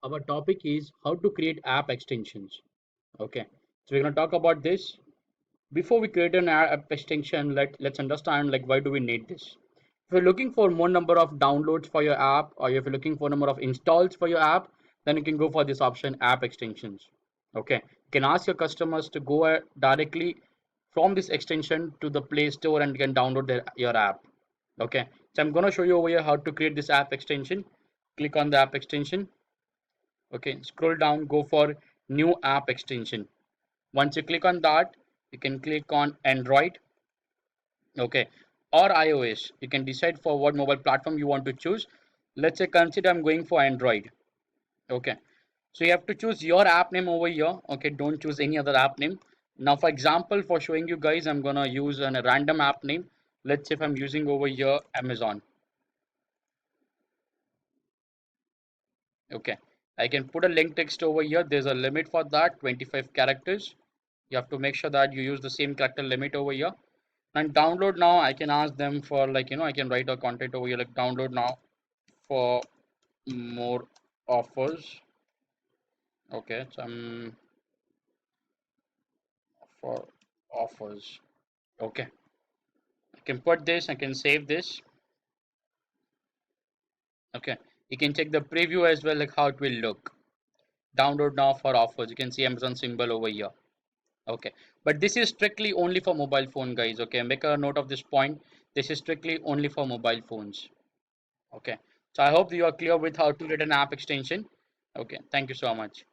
Our topic is how to create app extensions. Okay, so we're going to talk about this. Before we create an app extension, let's understand like why do we need this. If you're looking for more number of downloads for your app, or if you're looking for number of installs for your app, then you can go for this option, app extensions. Okay, you can ask your customers to go directly from this extension to the Play Store and you can download your app. Okay, so I'm going to show you over here how to create this app extension. Click on the app extension. Okay, scroll down, go for new app extension. Once you click on that, you can click on Android, okay, or iOS. You can decide for what mobile platform you want to choose. Let's say consider I'm going for Android. Okay, so you have to choose your app name over here. Okay, don't choose any other app name. Now for example, for showing you guys, I'm gonna use a random app name. Let's say if I'm using over here Amazon. Okay, I can put a link text over here. There's a limit for that, 25 characters. You have to make sure that you use the same character limit over here. And download now, I can ask them for like, I can write a content over here like download now for more offers. Okay, some for offers. Okay, I can put this, I can save this. Okay, you can check the preview as well, like how it will look. Download now for offers. You can see Amazon symbol over here. Okay, but this is strictly only for mobile phone, guys. Okay, make a note of this point. This is strictly only for mobile phones. Okay, so I hope you are clear with how to create an app extension. Okay, thank you so much.